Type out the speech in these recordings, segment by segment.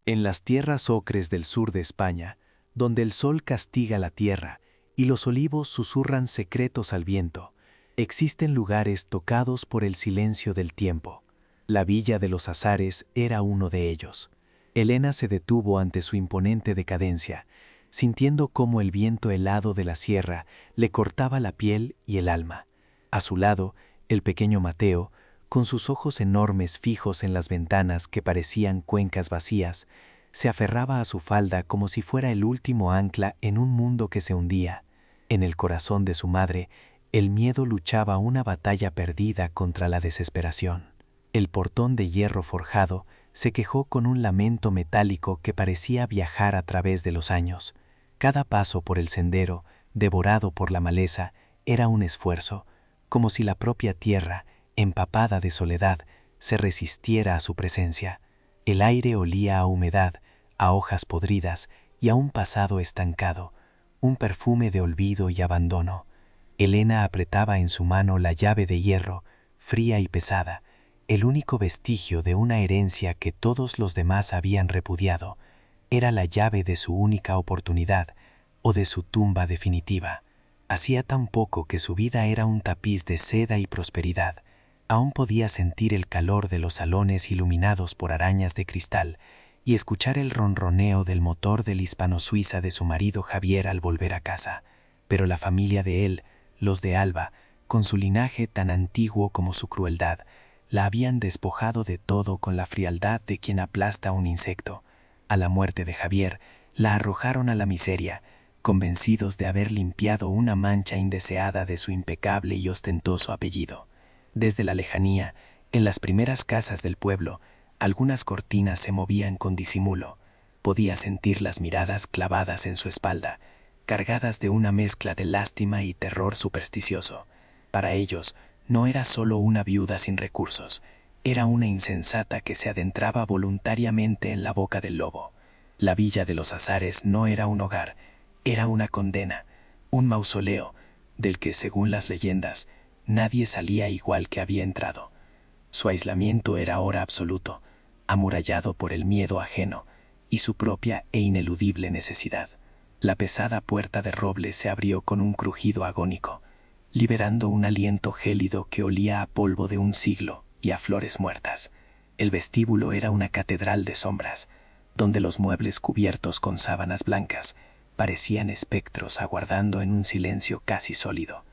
En las tierras ocres del sur de España, donde el sol castiga la tierra y los olivos susurran secretos al viento, existen lugares tocados por el silencio del tiempo. La villa de los Azares era uno de ellos. Elena se detuvo ante su imponente decadencia, sintiendo cómo el viento helado de la sierra le cortaba la piel y el alma. A su lado, el pequeño Mateo, con sus ojos enormes fijos en las ventanas que parecían cuencas vacías, se aferraba a su falda como si fuera el último ancla en un mundo que se hundía. En el corazón de su madre, el miedo luchaba una batalla perdida contra la desesperación. El portón de hierro forjado se quejó con un lamento metálico que parecía viajar a través de los años. Cada paso por el sendero, devorado por la maleza, era un esfuerzo, como si la propia tierra, empapada de soledad, se resistiera a su presencia. El aire olía a humedad, a hojas podridas y a un pasado estancado, un perfume de olvido y abandono. Elena apretaba en su mano la llave de hierro, fría y pesada, el único vestigio de una herencia que todos los demás habían repudiado. Era la llave de su única oportunidad o de su tumba definitiva. Hacía tan poco que su vida era un tapiz de seda y prosperidad. Aún podía sentir el calor de los salones iluminados por arañas de cristal y escuchar el ronroneo del motor del hispano-suiza de su marido Javier al volver a casa. Pero la familia de él, los de Alba, con su linaje tan antiguo como su crueldad, la habían despojado de todo con la frialdad de quien aplasta un insecto. A la muerte de Javier, la arrojaron a la miseria, convencidos de haber limpiado una mancha indeseada de su impecable y ostentoso apellido. Desde la lejanía, en las primeras casas del pueblo, algunas cortinas se movían con disimulo. Podía sentir las miradas clavadas en su espalda, cargadas de una mezcla de lástima y terror supersticioso. Para ellos, no era solo una viuda sin recursos, era una insensata que se adentraba voluntariamente en la boca del lobo. La villa de los Azares no era un hogar, era una condena, un mausoleo, del que, según las leyendas, nadie salía igual que había entrado. Su aislamiento era ahora absoluto, amurallado por el miedo ajeno y su propia e ineludible necesidad. La pesada puerta de roble se abrió con un crujido agónico, liberando un aliento gélido que olía a polvo de un siglo y a flores muertas. El vestíbulo era una catedral de sombras, donde los muebles cubiertos con sábanas blancas parecían espectros aguardando en un silencio casi sólido.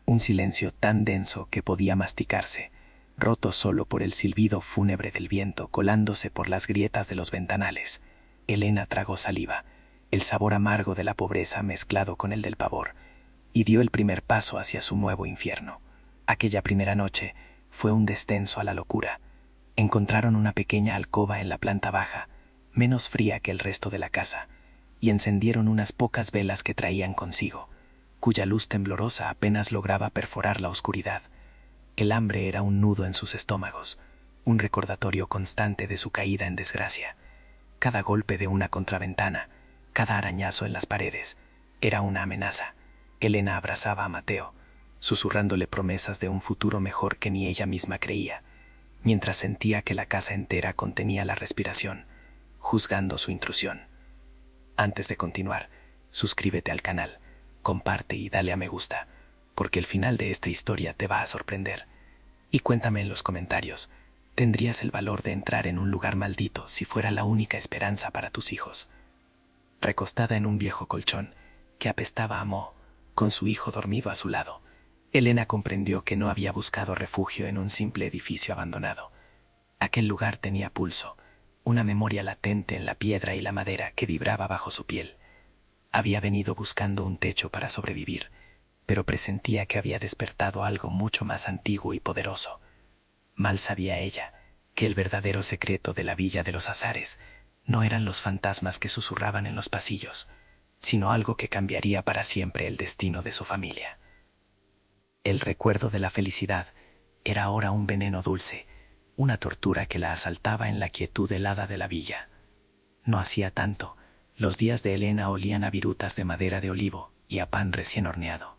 Un silencio tan denso que podía masticarse, roto solo por el silbido fúnebre del viento colándose por las grietas de los ventanales. Elena tragó saliva, el sabor amargo de la pobreza mezclado con el del pavor, y dio el primer paso hacia su nuevo infierno. Aquella primera noche fue un descenso a la locura. Encontraron una pequeña alcoba en la planta baja, menos fría que el resto de la casa, y encendieron unas pocas velas que traían consigo, cuya luz temblorosa apenas lograba perforar la oscuridad. El hambre era un nudo en sus estómagos, un recordatorio constante de su caída en desgracia. Cada golpe de una contraventana, cada arañazo en las paredes, era una amenaza. Elena abrazaba a Mateo, susurrándole promesas de un futuro mejor que ni ella misma creía, mientras sentía que la casa entera contenía la respiración, juzgando su intrusión. Antes de continuar, suscríbete al canal, comparte y dale a me gusta, porque el final de esta historia te va a sorprender. Y cuéntame en los comentarios, ¿tendrías el valor de entrar en un lugar maldito si fuera la única esperanza para tus hijos? Recostada en un viejo colchón que apestaba a moho, con su hijo dormido a su lado, Elena comprendió que no había buscado refugio en un simple edificio abandonado. Aquel lugar tenía pulso, una memoria latente en la piedra y la madera que vibraba bajo su piel. Había venido buscando un techo para sobrevivir, pero presentía que había despertado algo mucho más antiguo y poderoso. Mal sabía ella que el verdadero secreto de la villa de los Azares no eran los fantasmas que susurraban en los pasillos, sino algo que cambiaría para siempre el destino de su familia. El recuerdo de la felicidad era ahora un veneno dulce, una tortura que la asaltaba en la quietud helada de la villa. No hacía tanto, los días de Elena olían a virutas de madera de olivo y a pan recién horneado.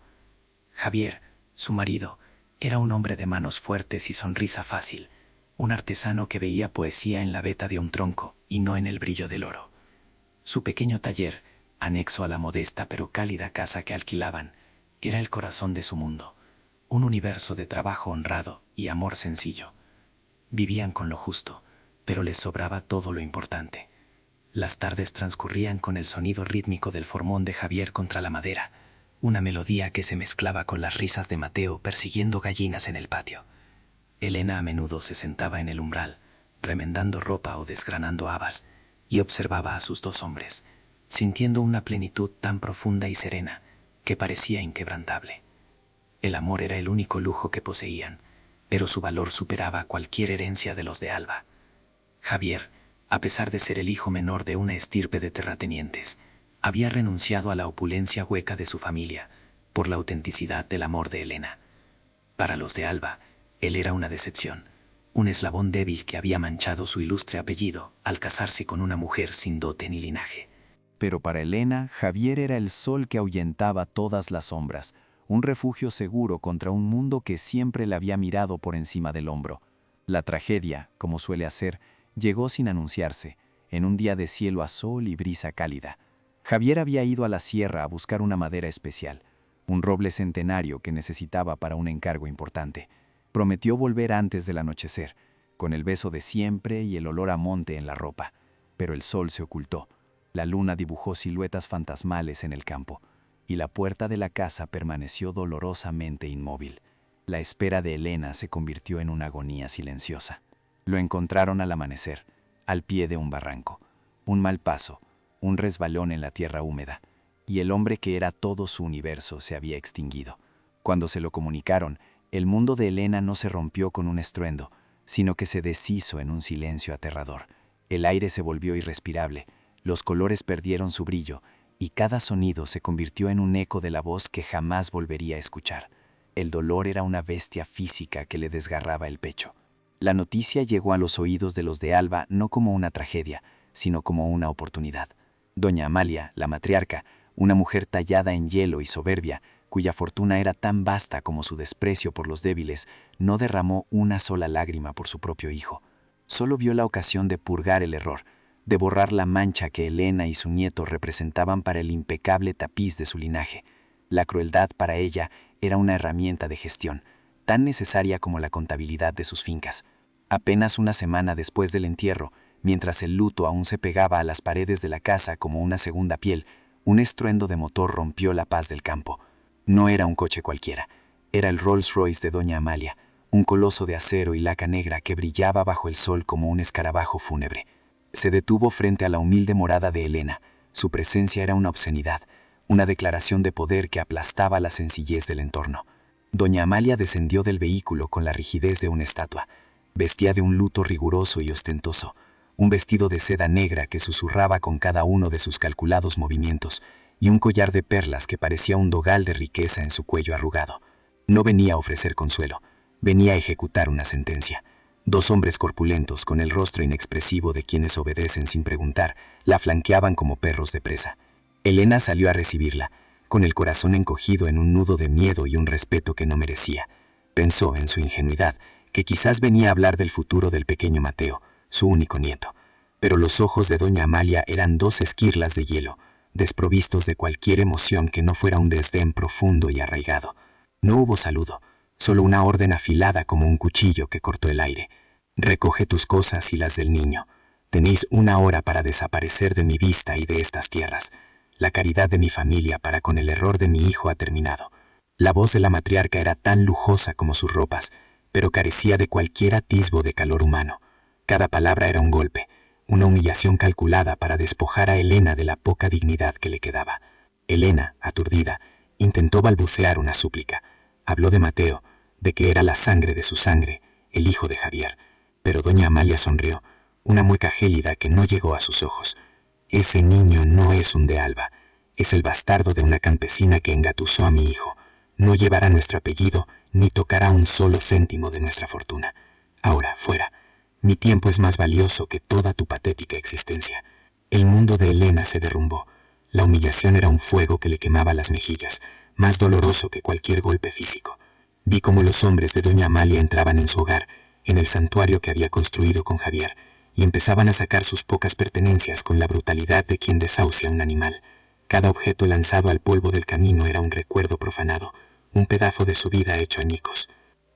Javier, su marido, era un hombre de manos fuertes y sonrisa fácil, un artesano que veía poesía en la veta de un tronco y no en el brillo del oro. Su pequeño taller, anexo a la modesta pero cálida casa que alquilaban, era el corazón de su mundo, un universo de trabajo honrado y amor sencillo. Vivían con lo justo, pero les sobraba todo lo importante. Las tardes transcurrían con el sonido rítmico del formón de Javier contra la madera, una melodía que se mezclaba con las risas de Mateo persiguiendo gallinas en el patio. Elena a menudo se sentaba en el umbral, remendando ropa o desgranando habas, y observaba a sus dos hombres, sintiendo una plenitud tan profunda y serena que parecía inquebrantable. El amor era el único lujo que poseían, pero su valor superaba cualquier herencia de los de Alba. Javier, a pesar de ser el hijo menor de una estirpe de terratenientes, había renunciado a la opulencia hueca de su familia por la autenticidad del amor de Elena. Para los de Alba, él era una decepción, un eslabón débil que había manchado su ilustre apellido al casarse con una mujer sin dote ni linaje. Pero para Elena, Javier era el sol que ahuyentaba todas las sombras, un refugio seguro contra un mundo que siempre la había mirado por encima del hombro. La tragedia, como suele hacer, llegó sin anunciarse, en un día de cielo a sol y brisa cálida. Javier había ido a la sierra a buscar una madera especial, un roble centenario que necesitaba para un encargo importante. Prometió volver antes del anochecer, con el beso de siempre y el olor a monte en la ropa. Pero el sol se ocultó. La luna dibujó siluetas fantasmales en el campo, y la puerta de la casa permaneció dolorosamente inmóvil. La espera de Elena se convirtió en una agonía silenciosa. Lo encontraron al amanecer, al pie de un barranco. Un mal paso, un resbalón en la tierra húmeda, y el hombre que era todo su universo se había extinguido. Cuando se lo comunicaron, el mundo de Elena no se rompió con un estruendo, sino que se deshizo en un silencio aterrador. El aire se volvió irrespirable, los colores perdieron su brillo, y cada sonido se convirtió en un eco de la voz que jamás volvería a escuchar. El dolor era una bestia física que le desgarraba el pecho. La noticia llegó a los oídos de los de Alba no como una tragedia, sino como una oportunidad. Doña Amalia, la matriarca, una mujer tallada en hielo y soberbia, cuya fortuna era tan vasta como su desprecio por los débiles, no derramó una sola lágrima por su propio hijo. Solo vio la ocasión de purgar el error, de borrar la mancha que Elena y su nieto representaban para el impecable tapiz de su linaje. La crueldad para ella era una herramienta de gestión, tan necesaria como la contabilidad de sus fincas. Apenas una semana después del entierro, mientras el luto aún se pegaba a las paredes de la casa como una segunda piel, un estruendo de motor rompió la paz del campo. No era un coche cualquiera, era el Rolls Royce de doña Amalia, un coloso de acero y laca negra que brillaba bajo el sol como un escarabajo fúnebre. Se detuvo frente a la humilde morada de Elena. Su presencia era una obscenidad, una declaración de poder que aplastaba la sencillez del entorno. Doña Amalia descendió del vehículo con la rigidez de una estatua. Vestía de un luto riguroso y ostentoso, un vestido de seda negra que susurraba con cada uno de sus calculados movimientos, y un collar de perlas que parecía un dogal de riqueza en su cuello arrugado. No venía a ofrecer consuelo, venía a ejecutar una sentencia. Dos hombres corpulentos, con el rostro inexpresivo de quienes obedecen sin preguntar, la flanqueaban como perros de presa. Elena salió a recibirla, con el corazón encogido en un nudo de miedo y un respeto que no merecía. Pensó, en su ingenuidad, que quizás venía a hablar del futuro del pequeño Mateo, su único nieto. Pero los ojos de doña Amalia eran dos esquirlas de hielo, desprovistos de cualquier emoción que no fuera un desdén profundo y arraigado. No hubo saludo, solo una orden afilada como un cuchillo que cortó el aire. Recoge tus cosas y las del niño. Tenéis 1 hora para desaparecer de mi vista y de estas tierras. La caridad de mi familia para con el error de mi hijo ha terminado. La voz de la matriarca era tan lujosa como sus ropas, pero carecía de cualquier atisbo de calor humano. Cada palabra era un golpe, una humillación calculada para despojar a Elena de la poca dignidad que le quedaba. Elena, aturdida, intentó balbucear una súplica. Habló de Mateo, de que era la sangre de su sangre, el hijo de Javier. Pero doña Amalia sonrió, una mueca gélida que no llegó a sus ojos. Ese niño no es un de Alba, es el bastardo de una campesina que engatusó a mi hijo. No llevará nuestro apellido, ni tocará un solo céntimo de nuestra fortuna. Ahora, fuera. Mi tiempo es más valioso que toda tu patética existencia. El mundo de Elena se derrumbó. La humillación era un fuego que le quemaba las mejillas, más doloroso que cualquier golpe físico. Vi cómo los hombres de doña Amalia entraban en su hogar, en el santuario que había construido con Javier, y empezaban a sacar sus pocas pertenencias con la brutalidad de quien desahucia a un animal. Cada objeto lanzado al polvo del camino era un recuerdo profanado, un pedazo de su vida hecho añicos.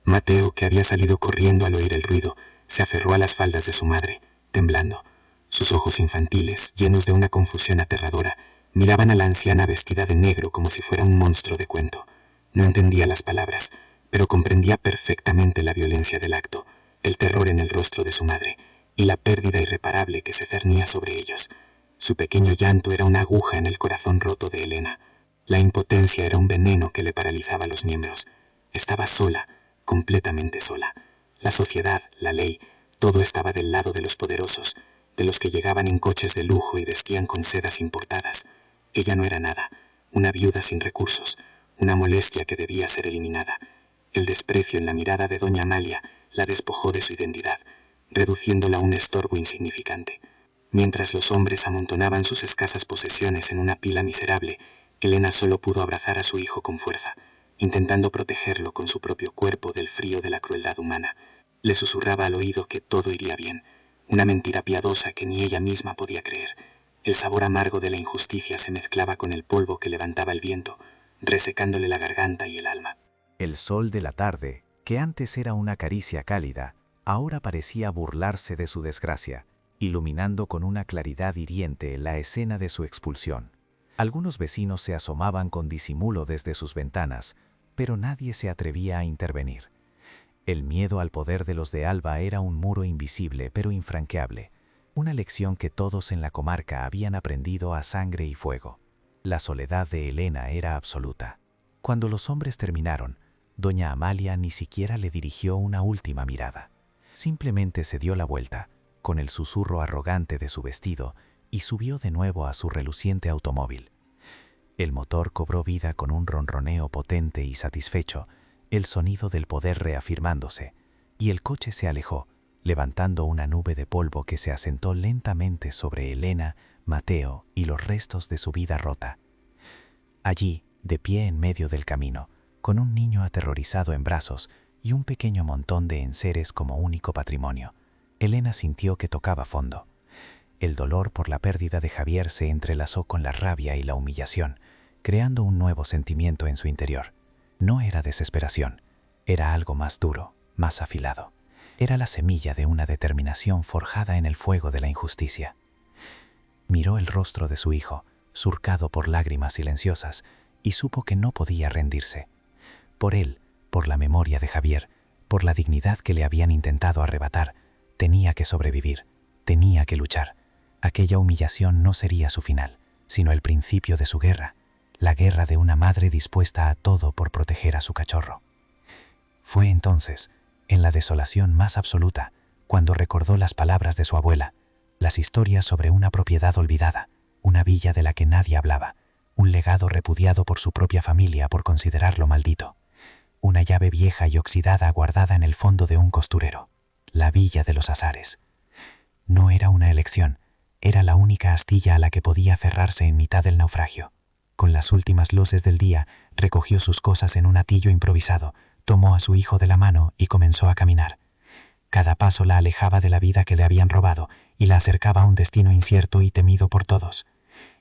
Mateo, que había salido corriendo al oír el ruido, se aferró a las faldas de su madre, temblando. Sus ojos infantiles, llenos de una confusión aterradora, miraban a la anciana vestida de negro como si fuera un monstruo de cuento. No entendía las palabras, pero comprendía perfectamente la violencia del acto, el terror en el rostro de su madre y la pérdida irreparable que se cernía sobre ellos. Su pequeño llanto era una aguja en el corazón roto de Elena. La impotencia era un veneno que le paralizaba los miembros. Estaba sola, completamente sola. La sociedad, la ley, todo estaba del lado de los poderosos, de los que llegaban en coches de lujo y vestían con sedas importadas. Ella no era nada, una viuda sin recursos, una molestia que debía ser eliminada. El desprecio en la mirada de doña Amalia la despojó de su identidad, reduciéndola a un estorbo insignificante. Mientras los hombres amontonaban sus escasas posesiones en una pila miserable, Elena solo pudo abrazar a su hijo con fuerza, intentando protegerlo con su propio cuerpo del frío de la crueldad humana. Le susurraba al oído que todo iría bien, una mentira piadosa que ni ella misma podía creer. El sabor amargo de la injusticia se mezclaba con el polvo que levantaba el viento, resecándole la garganta y el alma. El sol de la tarde, que antes era una caricia cálida, ahora parecía burlarse de su desgracia, iluminando con una claridad hiriente la escena de su expulsión. Algunos vecinos se asomaban con disimulo desde sus ventanas, pero nadie se atrevía a intervenir. El miedo al poder de los de Alba era un muro invisible pero infranqueable, una lección que todos en la comarca habían aprendido a sangre y fuego. La soledad de Elena era absoluta. Cuando los hombres terminaron, doña Amalia ni siquiera le dirigió una última mirada. Simplemente se dio la vuelta, con el susurro arrogante de su vestido, y subió de nuevo a su reluciente automóvil. El motor cobró vida con un ronroneo potente y satisfecho, el sonido del poder reafirmándose, y el coche se alejó, levantando una nube de polvo que se asentó lentamente sobre Elena, Mateo y los restos de su vida rota. Allí, de pie en medio del camino, con un niño aterrorizado en brazos y un pequeño montón de enseres como único patrimonio, Elena sintió que tocaba fondo. El dolor por la pérdida de Javier se entrelazó con la rabia y la humillación, creando un nuevo sentimiento en su interior. No era desesperación, era algo más duro, más afilado. Era la semilla de una determinación forjada en el fuego de la injusticia. Miró el rostro de su hijo, surcado por lágrimas silenciosas, y supo que no podía rendirse. Por él, por la memoria de Javier, por la dignidad que le habían intentado arrebatar, tenía que sobrevivir, tenía que luchar. Aquella humillación no sería su final, sino el principio de su guerra, la guerra de una madre dispuesta a todo por proteger a su cachorro. Fue entonces, en la desolación más absoluta, cuando recordó las palabras de su abuela, las historias sobre una propiedad olvidada, una villa de la que nadie hablaba, un legado repudiado por su propia familia por considerarlo maldito, una llave vieja y oxidada guardada en el fondo de un costurero, la villa de los Azares. No era una elección, era la única astilla a la que podía aferrarse en mitad del naufragio. Con las últimas luces del día, recogió sus cosas en un atillo improvisado, tomó a su hijo de la mano y comenzó a caminar. Cada paso la alejaba de la vida que le habían robado y la acercaba a un destino incierto y temido por todos.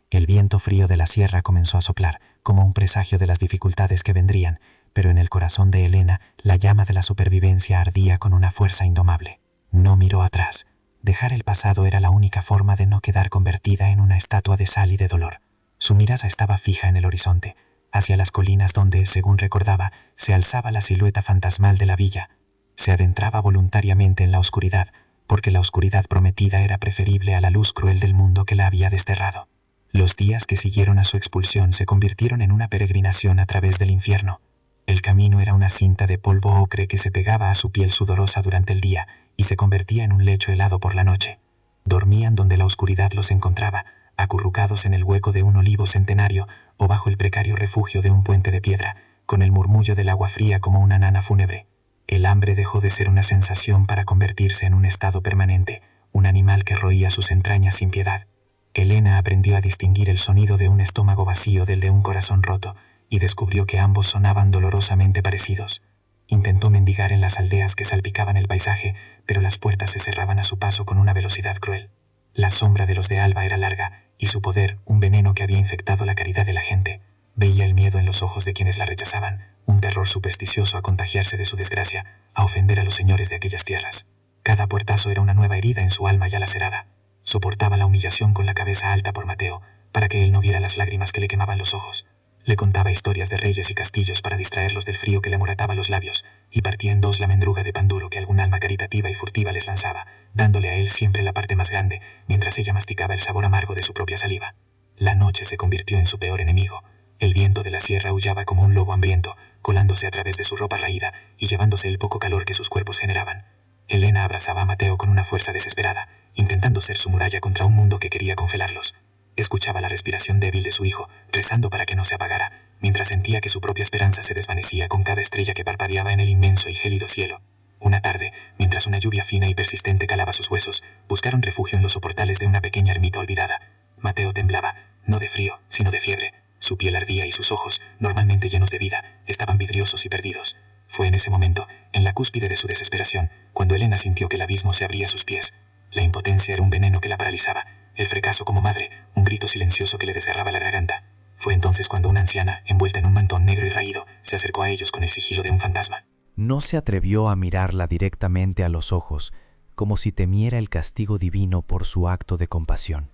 El viento frío de la sierra comenzó a soplar, como un presagio de las dificultades que vendrían, pero en el corazón de Elena la llama de la supervivencia ardía con una fuerza indomable. No miró atrás. Dejar el pasado era la única forma de no quedar convertida en una estatua de sal y de dolor. Su mirada estaba fija en el horizonte, hacia las colinas donde, según recordaba, se alzaba la silueta fantasmal de la villa. Se adentraba voluntariamente en la oscuridad, porque la oscuridad prometida era preferible a la luz cruel del mundo que la había desterrado. Los días que siguieron a su expulsión se convirtieron en una peregrinación a través del infierno. El camino era una cinta de polvo ocre que se pegaba a su piel sudorosa durante el día y se convertía en un lecho helado por la noche. Dormían donde la oscuridad los encontraba, acurrucados en el hueco de un olivo centenario o bajo el precario refugio de un puente de piedra, con el murmullo del agua fría como una nana fúnebre. El hambre dejó de ser una sensación para convertirse en un estado permanente, un animal que roía sus entrañas sin piedad. Elena aprendió a distinguir el sonido de un estómago vacío del de un corazón roto y descubrió que ambos sonaban dolorosamente parecidos. Intentó mendigar en las aldeas que salpicaban el paisaje, pero las puertas se cerraban a su paso con una velocidad cruel. La sombra de los de Alba era larga, y su poder, un veneno que había infectado la caridad de la gente. Veía el miedo en los ojos de quienes la rechazaban, un terror supersticioso a contagiarse de su desgracia, a ofender a los señores de aquellas tierras. Cada puertazo era una nueva herida en su alma ya lacerada. Soportaba la humillación con la cabeza alta por Mateo, para que él no viera las lágrimas que le quemaban los ojos. Le contaba historias de reyes y castillos para distraerlos del frío que le amorataba los labios, y partía en dos la mendruga de pan duro que algún alma caritativa y furtiva les lanzaba, dándole a él siempre la parte más grande, mientras ella masticaba el sabor amargo de su propia saliva. La noche se convirtió en su peor enemigo. El viento de la sierra aullaba como un lobo hambriento, colándose a través de su ropa raída y llevándose el poco calor que sus cuerpos generaban. Elena abrazaba a Mateo con una fuerza desesperada, intentando ser su muralla contra un mundo que quería congelarlos. Escuchaba la respiración débil de su hijo, rezando para que no se apagara, mientras sentía que su propia esperanza se desvanecía con cada estrella que parpadeaba en el inmenso y gélido cielo. Una tarde, mientras una lluvia fina y persistente calaba sus huesos, buscaron refugio en los soportales de una pequeña ermita olvidada. Mateo temblaba, no de frío, sino de fiebre. Su piel ardía y sus ojos, normalmente llenos de vida, estaban vidriosos y perdidos. Fue en ese momento, en la cúspide de su desesperación, cuando Elena sintió que el abismo se abría a sus pies. La impotencia era un veneno que la paralizaba, el fracaso como madre, un grito silencioso que le desgarraba la garganta. Fue entonces cuando una anciana, envuelta en un mantón negro y raído, se acercó a ellos con el sigilo de un fantasma. No se atrevió a mirarla directamente a los ojos, como si temiera el castigo divino por su acto de compasión.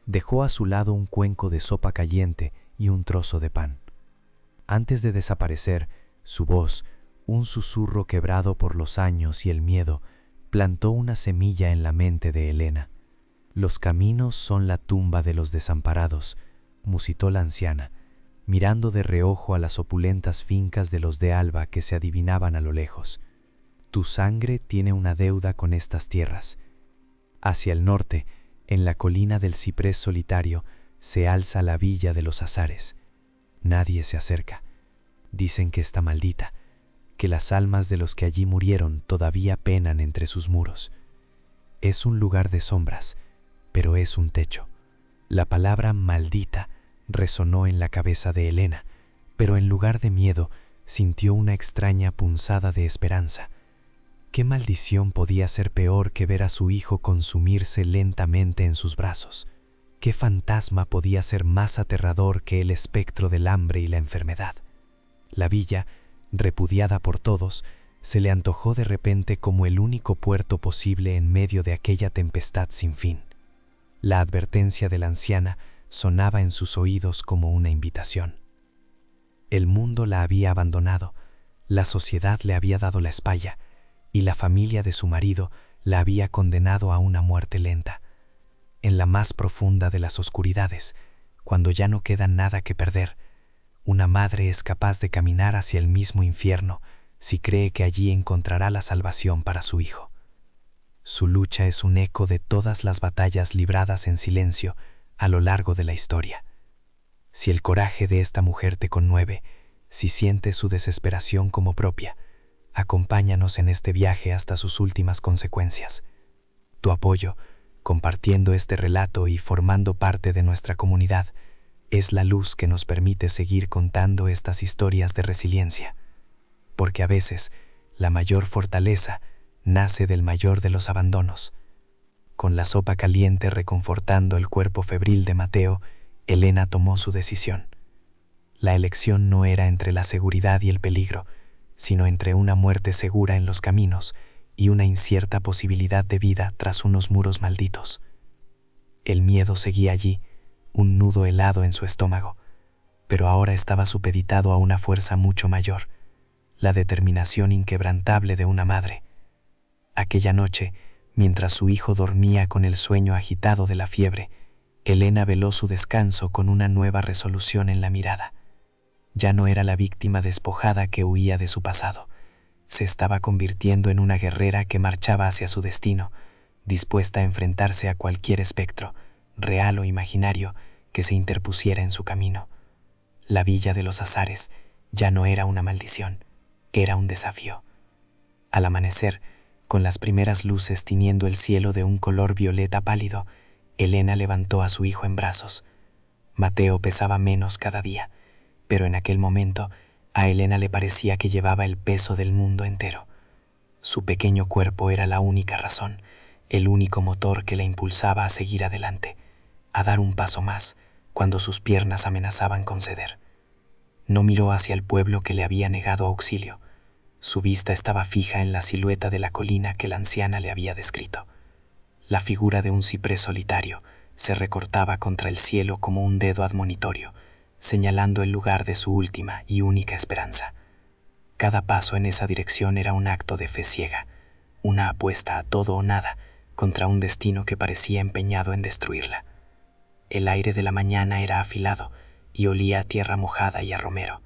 Dejó a su lado un cuenco de sopa caliente y un trozo de pan. Antes de desaparecer, su voz, un susurro quebrado por los años y el miedo, plantó una semilla en la mente de Elena. Los caminos son la tumba de los desamparados, musitó la anciana, mirando de reojo a las opulentas fincas de los de Alba que se adivinaban a lo lejos. Tu sangre tiene una deuda con estas tierras. Hacia el norte, en la colina del ciprés solitario, se alza la villa de los Azares. Nadie se acerca. Dicen que está maldita, que las almas de los que allí murieron todavía penan entre sus muros. Es un lugar de sombras, pero es un techo. La palabra maldita resonó en la cabeza de Elena, pero en lugar de miedo sintió una extraña punzada de esperanza. ¿Qué maldición podía ser peor que ver a su hijo consumirse lentamente en sus brazos? ¿Qué fantasma podía ser más aterrador que el espectro del hambre y la enfermedad? La villa, repudiada por todos, se le antojó de repente como el único puerto posible en medio de aquella tempestad sin fin. La advertencia de la anciana sonaba en sus oídos como una invitación. El mundo la había abandonado, la sociedad le había dado la espalda, y la familia de su marido la había condenado a una muerte lenta. En la más profunda de las oscuridades, cuando ya no queda nada que perder, una madre es capaz de caminar hacia el mismo infierno si cree que allí encontrará la salvación para su hijo. Su lucha es un eco de todas las batallas libradas en silencio a lo largo de la historia. Si el coraje de esta mujer te conmueve, si sientes su desesperación como propia, acompáñanos en este viaje hasta sus últimas consecuencias. Tu apoyo, compartiendo este relato y formando parte de nuestra comunidad, es la luz que nos permite seguir contando estas historias de resiliencia, porque a veces la mayor fortaleza nace del mayor de los abandonos. Con la sopa caliente reconfortando el cuerpo febril de Mateo, Elena tomó su decisión. La elección no era entre la seguridad y el peligro, sino entre una muerte segura en los caminos y una incierta posibilidad de vida tras unos muros malditos. El miedo seguía allí, un nudo helado en su estómago, pero ahora estaba supeditado a una fuerza mucho mayor, la determinación inquebrantable de una madre. Aquella noche, mientras su hijo dormía con el sueño agitado de la fiebre, Elena veló su descanso con una nueva resolución en la mirada. Ya no era la víctima despojada que huía de su pasado. Se estaba convirtiendo en una guerrera que marchaba hacia su destino, dispuesta a enfrentarse a cualquier espectro, real o imaginario, que se interpusiera en su camino. La villa de los Azares ya no era una maldición, era un desafío. Al amanecer, con las primeras luces tiñendo el cielo de un color violeta pálido, Elena levantó a su hijo en brazos. Mateo pesaba menos cada día, pero en aquel momento a Elena le parecía que llevaba el peso del mundo entero. Su pequeño cuerpo era la única razón, el único motor que la impulsaba a seguir adelante, a dar un paso más cuando sus piernas amenazaban con ceder. No miró hacia el pueblo que le había negado auxilio. Su vista estaba fija en la silueta de la colina que la anciana le había descrito. La figura de un ciprés solitario se recortaba contra el cielo como un dedo admonitorio, señalando el lugar de su última y única esperanza. Cada paso en esa dirección era un acto de fe ciega, una apuesta a todo o nada contra un destino que parecía empeñado en destruirla. El aire de la mañana era afilado y olía a tierra mojada y a romero.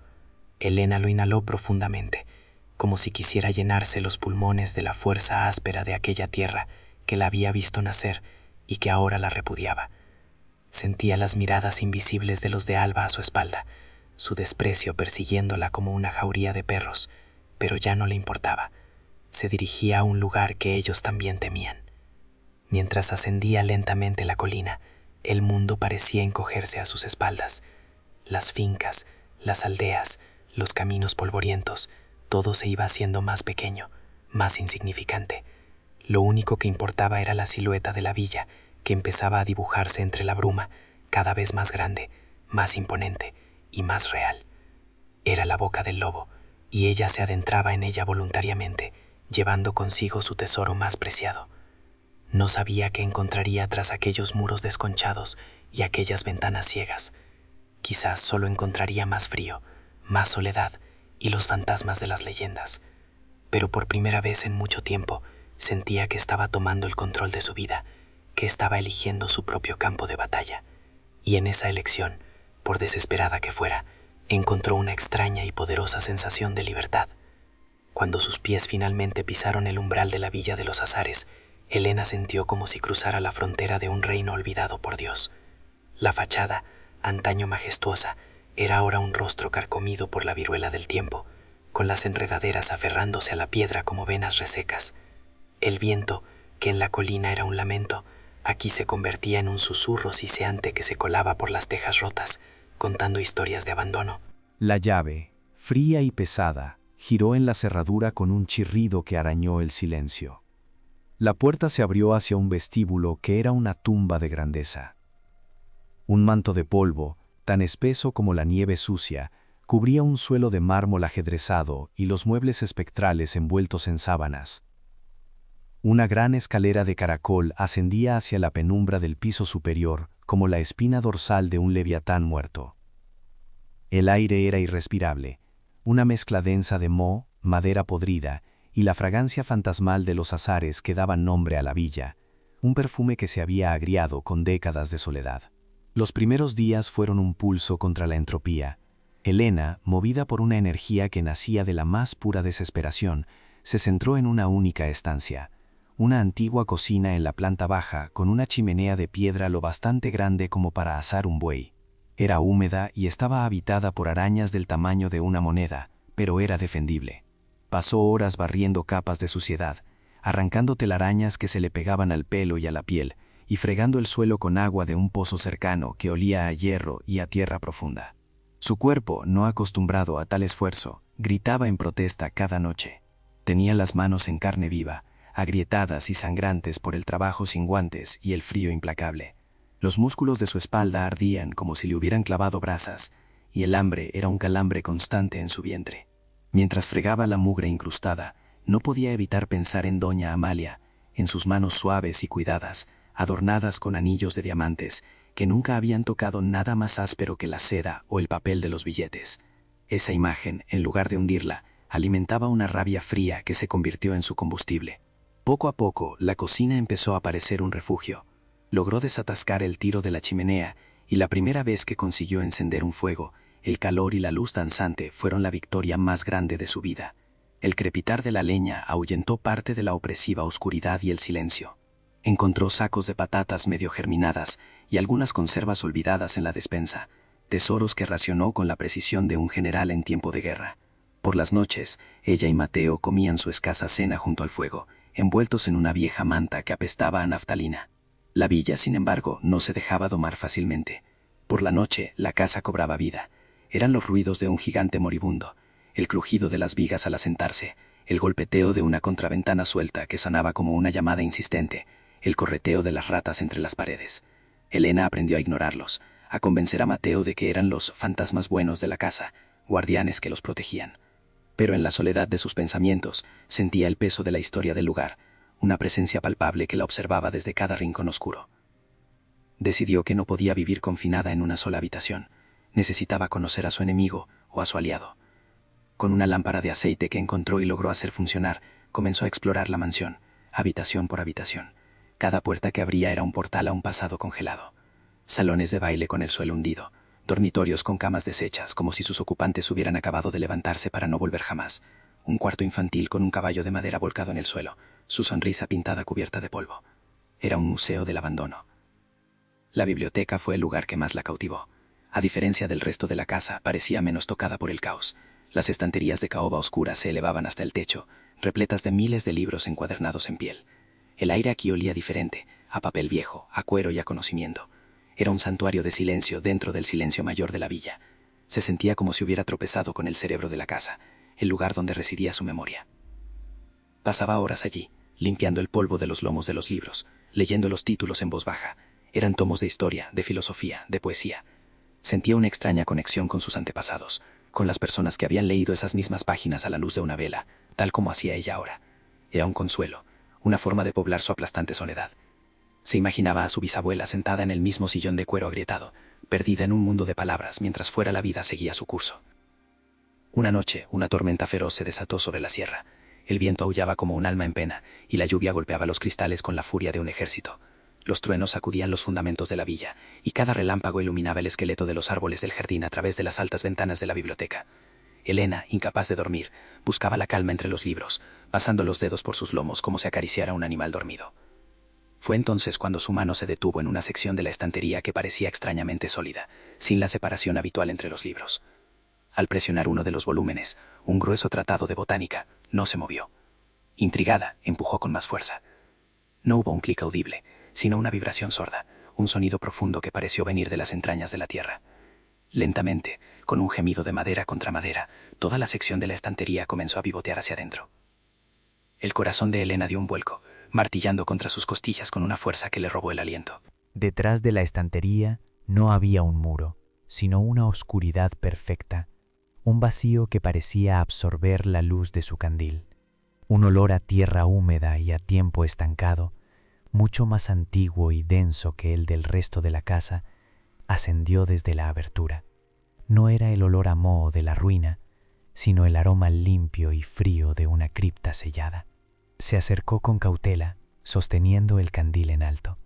Elena lo inhaló profundamente, como si quisiera llenarse los pulmones de la fuerza áspera de aquella tierra que la había visto nacer y que ahora la repudiaba. Sentía las miradas invisibles de los de Alba a su espalda, su desprecio persiguiéndola como una jauría de perros, pero ya no le importaba. Se dirigía a un lugar que ellos también temían. Mientras ascendía lentamente la colina, el mundo parecía encogerse a sus espaldas. Las fincas, las aldeas, los caminos polvorientos, todo se iba haciendo más pequeño, más insignificante. Lo único que importaba era la silueta de la villa, que empezaba a dibujarse entre la bruma, cada vez más grande, más imponente y más real. Era la boca del lobo, y ella se adentraba en ella voluntariamente, llevando consigo su tesoro más preciado. No sabía qué encontraría tras aquellos muros desconchados y aquellas ventanas ciegas. Quizás solo encontraría más frío, más soledad y los fantasmas de las leyendas. Pero por primera vez en mucho tiempo sentía que estaba tomando el control de su vida, que estaba eligiendo su propio campo de batalla. Y en esa elección, por desesperada que fuera, encontró una extraña y poderosa sensación de libertad. Cuando sus pies finalmente pisaron el umbral de la villa de los Azares, Elena sintió como si cruzara la frontera de un reino olvidado por Dios. La fachada, antaño majestuosa, era ahora un rostro carcomido por la viruela del tiempo, con las enredaderas aferrándose a la piedra como venas resecas. El viento, que en la colina era un lamento, aquí se convertía en un susurro siseante que se colaba por las tejas rotas, contando historias de abandono. La llave, fría y pesada, giró en la cerradura con un chirrido que arañó el silencio. La puerta se abrió hacia un vestíbulo que era una tumba de grandeza. Un manto de polvo, tan espeso como la nieve sucia, cubría un suelo de mármol ajedrezado y los muebles espectrales envueltos en sábanas. Una gran escalera de caracol ascendía hacia la penumbra del piso superior como la espina dorsal de un leviatán muerto. El aire era irrespirable, una mezcla densa de moho, madera podrida y la fragancia fantasmal de los azares que daban nombre a la villa, un perfume que se había agriado con décadas de soledad. Los primeros días fueron un pulso contra la entropía. Elena, movida por una energía que nacía de la más pura desesperación, se centró en una única estancia, una antigua cocina en la planta baja con una chimenea de piedra lo bastante grande como para asar un buey. Era húmeda y estaba habitada por arañas del tamaño de una moneda, pero era defendible. Pasó horas barriendo capas de suciedad, arrancando telarañas que se le pegaban al pelo y a la piel, y fregando el suelo con agua de un pozo cercano que olía a hierro y a tierra profunda. Su cuerpo, no acostumbrado a tal esfuerzo, gritaba en protesta cada noche. Tenía las manos en carne viva, agrietadas y sangrantes por el trabajo sin guantes y el frío implacable. Los músculos de su espalda ardían como si le hubieran clavado brasas, y el hambre era un calambre constante en su vientre. Mientras fregaba la mugre incrustada, no podía evitar pensar en doña Amalia, en sus manos suaves y cuidadas, adornadas con anillos de diamantes, que nunca habían tocado nada más áspero que la seda o el papel de los billetes. Esa imagen, en lugar de hundirla, alimentaba una rabia fría que se convirtió en su combustible. Poco a poco, la cocina empezó a parecer un refugio. Logró desatascar el tiro de la chimenea, y la primera vez que consiguió encender un fuego, el calor y la luz danzante fueron la victoria más grande de su vida. El crepitar de la leña ahuyentó parte de la opresiva oscuridad y el silencio. Encontró sacos de patatas medio germinadas y algunas conservas olvidadas en la despensa, tesoros que racionó con la precisión de un general en tiempo de guerra. Por las noches, ella y Mateo comían su escasa cena junto al fuego, envueltos en una vieja manta que apestaba a naftalina. La villa, sin embargo, no se dejaba domar fácilmente. Por la noche, la casa cobraba vida. Eran los ruidos de un gigante moribundo, el crujido de las vigas al asentarse, el golpeteo de una contraventana suelta que sonaba como una llamada insistente, el correteo de las ratas entre las paredes. Elena aprendió a ignorarlos, a convencer a Mateo de que eran los fantasmas buenos de la casa, guardianes que los protegían. Pero en la soledad de sus pensamientos sentía el peso de la historia del lugar, una presencia palpable que la observaba desde cada rincón oscuro. Decidió que no podía vivir confinada en una sola habitación. Necesitaba conocer a su enemigo o a su aliado. Con una lámpara de aceite que encontró y logró hacer funcionar, comenzó a explorar la mansión, habitación por habitación. Cada puerta que abría era un portal a un pasado congelado. Salones de baile con el suelo hundido, dormitorios con camas deshechas como si sus ocupantes hubieran acabado de levantarse para no volver jamás, un cuarto infantil con un caballo de madera volcado en el suelo, su sonrisa pintada cubierta de polvo. Era un museo del abandono. La biblioteca fue el lugar que más la cautivó. A diferencia del resto de la casa, parecía menos tocada por el caos. Las estanterías de caoba oscura se elevaban hasta el techo, repletas de miles de libros encuadernados en piel. El aire aquí olía diferente, a papel viejo, a cuero y a conocimiento. Era un santuario de silencio dentro del silencio mayor de la villa. Se sentía como si hubiera tropezado con el cerebro de la casa, el lugar donde residía su memoria. Pasaba horas allí, limpiando el polvo de los lomos de los libros, leyendo los títulos en voz baja. Eran tomos de historia, de filosofía, de poesía. Sentía una extraña conexión con sus antepasados, con las personas que habían leído esas mismas páginas a la luz de una vela, tal como hacía ella ahora. Era un consuelo, una forma de poblar su aplastante soledad. Se imaginaba a su bisabuela sentada en el mismo sillón de cuero agrietado, perdida en un mundo de palabras mientras fuera la vida seguía su curso. Una noche, una tormenta feroz se desató sobre la sierra. El viento aullaba como un alma en pena, y la lluvia golpeaba los cristales con la furia de un ejército. Los truenos sacudían los fundamentos de la villa, y cada relámpago iluminaba el esqueleto de los árboles del jardín a través de las altas ventanas de la biblioteca. Elena, incapaz de dormir, buscaba la calma entre los libros, pasando los dedos por sus lomos como si acariciara a un animal dormido. Fue entonces cuando su mano se detuvo en una sección de la estantería que parecía extrañamente sólida, sin la separación habitual entre los libros. Al presionar uno de los volúmenes, un grueso tratado de botánica, no se movió. Intrigada, empujó con más fuerza. No hubo un clic audible, sino una vibración sorda, un sonido profundo que pareció venir de las entrañas de la tierra. Lentamente, con un gemido de madera contra madera, toda la sección de la estantería comenzó a pivotear hacia adentro. El corazón de Elena dio un vuelco, martillando contra sus costillas con una fuerza que le robó el aliento. Detrás de la estantería no había un muro, sino una oscuridad perfecta, un vacío que parecía absorber la luz de su candil, un olor a tierra húmeda y a tiempo estancado, mucho más antiguo y denso que el del resto de la casa, ascendió desde la abertura. No era el olor a moho de la ruina, sino el aroma limpio y frío de una cripta sellada. Se acercó con cautela, sosteniendo el candil en alto.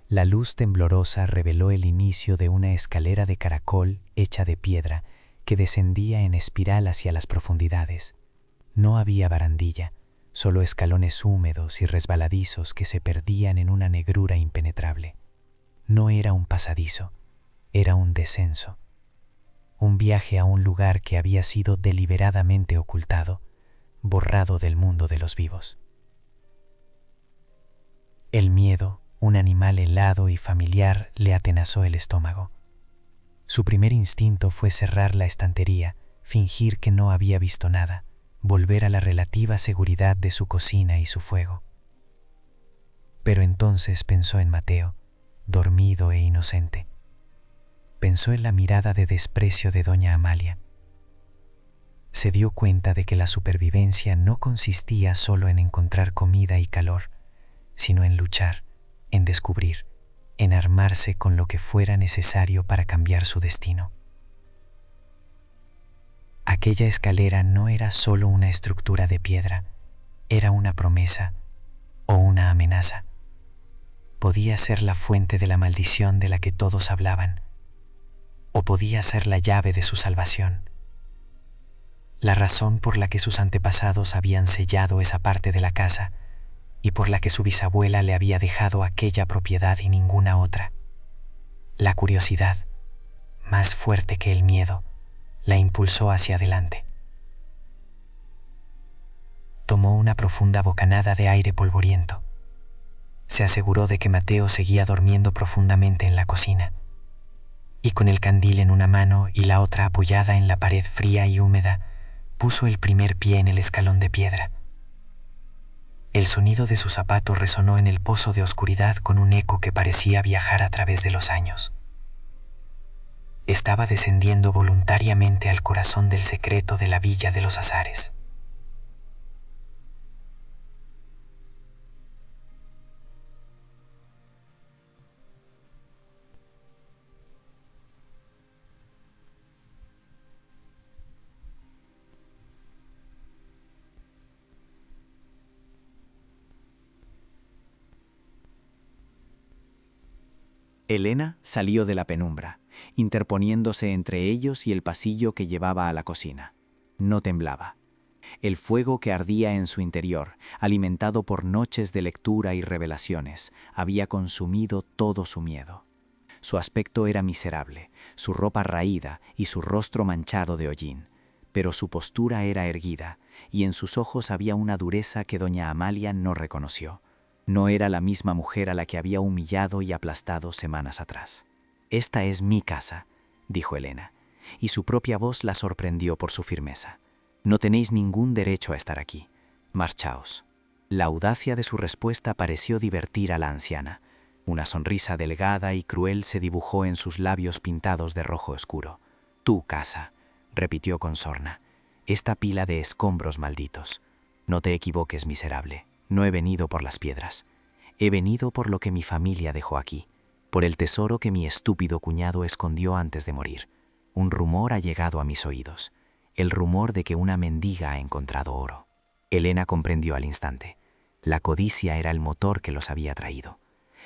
La luz temblorosa reveló el inicio de una escalera de caracol hecha de piedra que descendía en espiral hacia las profundidades. No había barandilla, solo escalones húmedos y resbaladizos que se perdían en una negrura impenetrable. No era un pasadizo, era un descenso. Un viaje a un lugar que había sido deliberadamente ocultado, borrado del mundo de los vivos. El miedo, un animal helado y familiar, le atenazó el estómago. Su primer instinto fue cerrar la estantería, fingir que no había visto nada, volver a la relativa seguridad de su cocina y su fuego. Pero entonces pensó en Mateo, dormido e inocente. Pensó en la mirada de desprecio de doña Amalia. Se dio cuenta de que la supervivencia no consistía solo en encontrar comida y calor, sino en luchar, en descubrir, en armarse con lo que fuera necesario para cambiar su destino. Aquella escalera no era solo una estructura de piedra, era una promesa o una amenaza. Podía ser la fuente de la maldición de la que todos hablaban, o podía ser la llave de su salvación. La razón por la que sus antepasados habían sellado esa parte de la casa y por la que su bisabuela le había dejado aquella propiedad y ninguna otra. La curiosidad, más fuerte que el miedo, la impulsó hacia adelante. Tomó una profunda bocanada de aire polvoriento. Se aseguró de que Mateo seguía durmiendo profundamente en la cocina, y con el candil en una mano y la otra apoyada en la pared fría y húmeda, puso el primer pie en el escalón de piedra. El sonido de su zapato resonó en el pozo de oscuridad con un eco que parecía viajar a través de los años. Estaba descendiendo voluntariamente al corazón del secreto de la Villa de los Azares. Elena salió de la penumbra, interponiéndose entre ellos y el pasillo que llevaba a la cocina. No temblaba. El fuego que ardía en su interior, alimentado por noches de lectura y revelaciones, había consumido todo su miedo. Su aspecto era miserable, su ropa raída y su rostro manchado de hollín, pero su postura era erguida, y en sus ojos había una dureza que doña Amalia no reconoció. No era la misma mujer a la que había humillado y aplastado semanas atrás. «Esta es mi casa», dijo Elena, y su propia voz la sorprendió por su firmeza. «No tenéis ningún derecho a estar aquí. Marchaos». La audacia de su respuesta pareció divertir a la anciana. Una sonrisa delgada y cruel se dibujó en sus labios pintados de rojo oscuro. «Tu casa», repitió con sorna, «esta pila de escombros malditos. No te equivoques, miserable. No he venido por las piedras. He venido por lo que mi familia dejó aquí, por el tesoro que mi estúpido cuñado escondió antes de morir. Un rumor ha llegado a mis oídos, el rumor de que una mendiga ha encontrado oro». Elena comprendió al instante. La codicia era el motor que los había traído.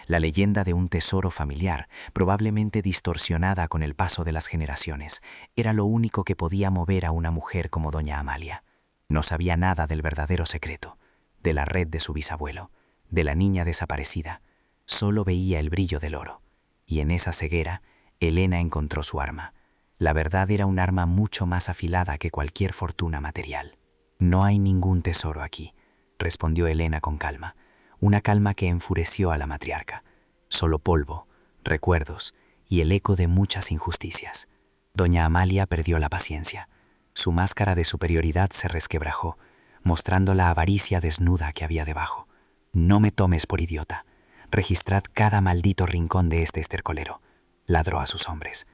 La leyenda de un tesoro familiar, probablemente distorsionada con el paso de las generaciones, era lo único que podía mover a una mujer como doña Amalia. No sabía nada del verdadero secreto, de la red de su bisabuelo, de la niña desaparecida. Solo veía el brillo del oro, y en esa ceguera, Elena encontró su arma. La verdad era un arma mucho más afilada que cualquier fortuna material. «No hay ningún tesoro aquí», respondió Elena con calma, una calma que enfureció a la matriarca. «Solo polvo, recuerdos y el eco de muchas injusticias». Doña Amalia perdió la paciencia. Su máscara de superioridad se resquebrajó, mostrando la avaricia desnuda que había debajo. «No me tomes por idiota. Registrad cada maldito rincón de este estercolero», ladró a sus hombres.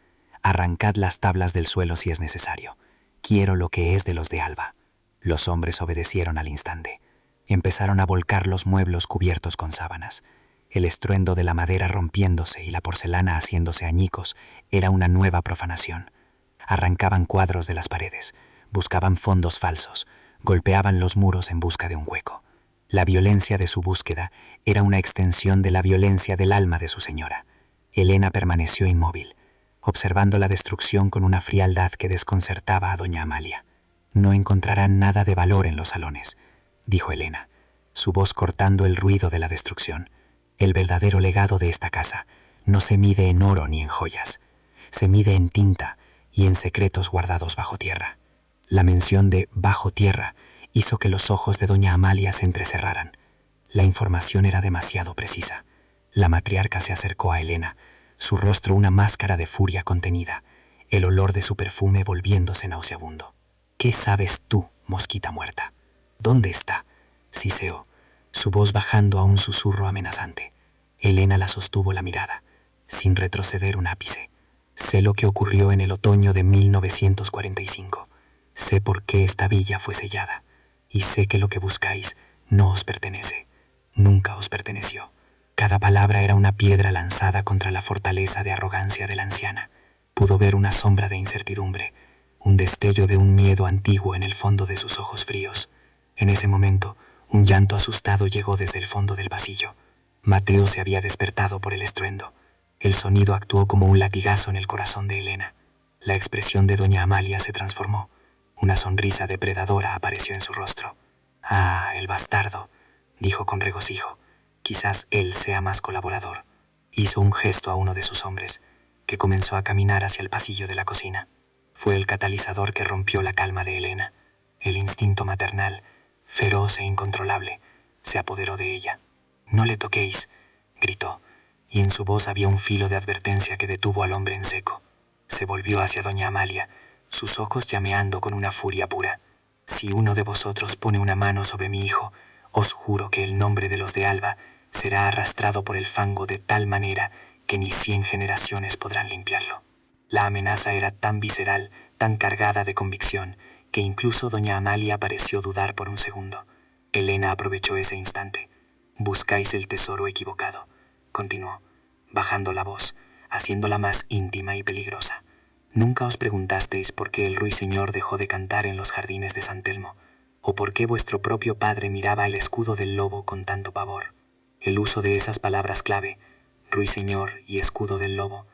«Arrancad las tablas del suelo si es necesario. Quiero lo que es de los de Alba». Los hombres obedecieron al instante. Empezaron a volcar los muebles cubiertos con sábanas. El estruendo de la madera rompiéndose y la porcelana haciéndose añicos era una nueva profanación. Arrancaban cuadros de las paredes, buscaban fondos falsos, golpeaban los muros en busca de un hueco. La violencia de su búsqueda era una extensión de la violencia del alma de su señora. Elena permaneció inmóvil, observando la destrucción con una frialdad que desconcertaba a doña Amalia. «No encontrarán nada de valor en los salones», dijo Elena, su voz cortando el ruido de la destrucción. «El verdadero legado de esta casa no se mide en oro ni en joyas, se mide en tinta y en secretos guardados bajo tierra». La mención de «bajo tierra» hizo que los ojos de doña Amalia se entrecerraran. La información era demasiado precisa. La matriarca se acercó a Elena, su rostro una máscara de furia contenida, el olor de su perfume volviéndose nauseabundo. «¿Qué sabes tú, mosquita muerta? ¿Dónde está?», siseó, su voz bajando a un susurro amenazante. Elena la sostuvo la mirada, sin retroceder un ápice. «Sé lo que ocurrió en el otoño de 1945. Sé por qué esta villa fue sellada. Y sé que lo que buscáis no os pertenece. Nunca os perteneció». Cada palabra era una piedra lanzada contra la fortaleza de arrogancia de la anciana. Pudo ver una sombra de incertidumbre, un destello de un miedo antiguo en el fondo de sus ojos fríos. En ese momento, un llanto asustado llegó desde el fondo del pasillo. Mateo se había despertado por el estruendo. El sonido actuó como un latigazo en el corazón de Elena. La expresión de doña Amalia se transformó. Una sonrisa depredadora apareció en su rostro. «Ah, el bastardo», dijo con regocijo. «Quizás él sea más colaborador». Hizo un gesto a uno de sus hombres, que comenzó a caminar hacia el pasillo de la cocina. Fue el catalizador que rompió la calma de Elena. El instinto maternal, feroz e incontrolable, se apoderó de ella. «No le toquéis», gritó, y en su voz había un filo de advertencia que detuvo al hombre en seco. Se volvió hacia doña Amalia, sus ojos llameando con una furia pura. si uno de vosotros pone una mano sobre mi hijo, os juro que el nombre de los de Alba será arrastrado por el fango de tal manera que ni 100 generaciones podrán limpiarlo. La amenaza era tan visceral, tan cargada de convicción, que incluso doña Amalia pareció dudar por un segundo. Elena aprovechó ese instante. Buscáis el tesoro equivocado, continuó, bajando la voz, haciéndola más íntima y peligrosa. Nunca os preguntasteis por qué el ruiseñor dejó de cantar en los jardines de San Telmo, o por qué vuestro propio padre miraba el escudo del lobo con tanto pavor. El uso de esas palabras clave, ruiseñor y escudo del lobo,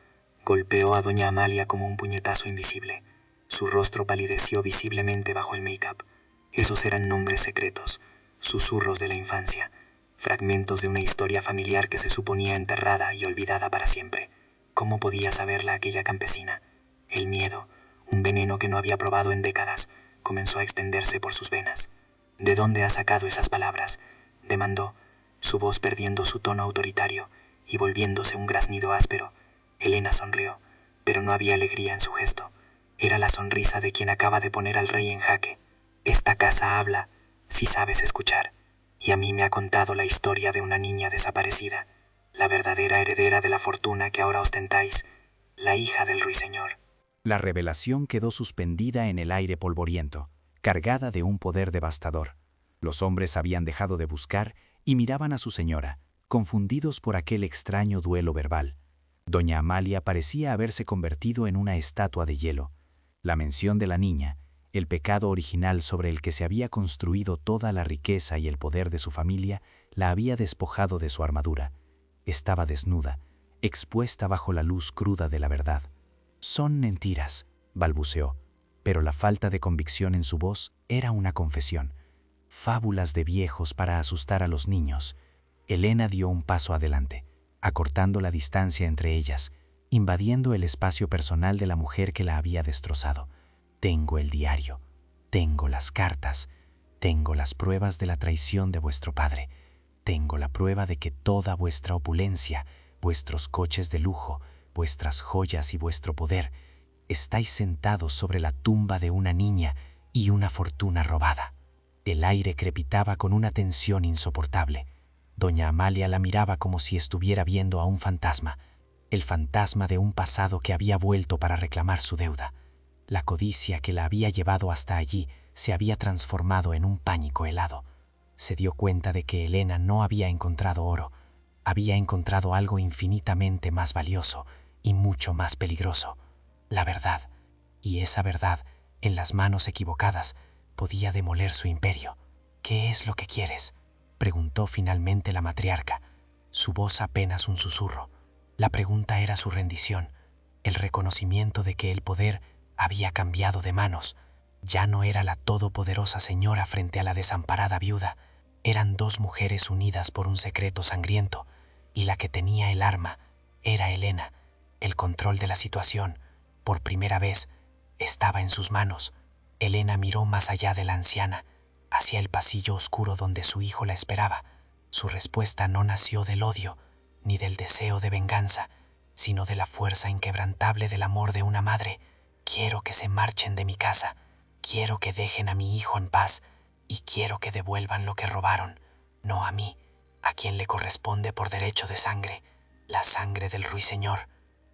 golpeó a doña Amalia como un puñetazo invisible. Su rostro palideció visiblemente bajo el make-up. Esos eran nombres secretos, susurros de la infancia, fragmentos de una historia familiar que se suponía enterrada y olvidada para siempre. ¿Cómo podía saberla aquella campesina? El miedo, un veneno que no había probado en décadas, comenzó a extenderse por sus venas. ¿De dónde ha sacado esas palabras?, demandó, su voz perdiendo su tono autoritario y volviéndose un graznido áspero. Elena sonrió, pero no había alegría en su gesto. Era la sonrisa de quien acaba de poner al rey en jaque. Esta casa habla, si sabes escuchar, y a mí me ha contado la historia de una niña desaparecida, la verdadera heredera de la fortuna que ahora ostentáis, la hija del ruiseñor. La revelación quedó suspendida en el aire polvoriento, cargada de un poder devastador. Los hombres habían dejado de buscar y miraban a su señora, confundidos por aquel extraño duelo verbal. Doña Amalia parecía haberse convertido en una estatua de hielo. La mención de la niña, el pecado original sobre el que se había construido toda la riqueza y el poder de su familia, la había despojado de su armadura. Estaba desnuda, expuesta bajo la luz cruda de la verdad. «Son mentiras», balbuceó, pero la falta de convicción en su voz era una confesión. Fábulas de viejos para asustar a los niños. Elena dio un paso adelante, acortando la distancia entre ellas, invadiendo el espacio personal de la mujer que la había destrozado. Tengo el diario, tengo las cartas, tengo las pruebas de la traición de vuestro padre, tengo la prueba de que toda vuestra opulencia, vuestros coches de lujo, vuestras joyas y vuestro poder, estáis sentados sobre la tumba de una niña y una fortuna robada. El aire crepitaba con una tensión insoportable. Doña Amalia la miraba como si estuviera viendo a un fantasma, el fantasma de un pasado que había vuelto para reclamar su deuda. La codicia que la había llevado hasta allí se había transformado en un pánico helado. Se dio cuenta de que Elena no había encontrado oro, había encontrado algo infinitamente más valioso y mucho más peligroso, la verdad. Y esa verdad, en las manos equivocadas, podía demoler su imperio. «¿Qué es lo que quieres?», preguntó finalmente la matriarca, su voz apenas un susurro. La pregunta era su rendición, el reconocimiento de que el poder había cambiado de manos. Ya no era la todopoderosa señora frente a la desamparada viuda. Eran dos mujeres unidas por un secreto sangriento, y la que tenía el arma era Elena. El control de la situación, por primera vez, estaba en sus manos. Elena miró más allá de la anciana, hacia el pasillo oscuro donde su hijo la esperaba. Su respuesta no nació del odio, ni del deseo de venganza, sino de la fuerza inquebrantable del amor de una madre. «Quiero que se marchen de mi casa, quiero que dejen a mi hijo en paz, y quiero que devuelvan lo que robaron, no a mí, a quien le corresponde por derecho de sangre, la sangre del ruiseñor».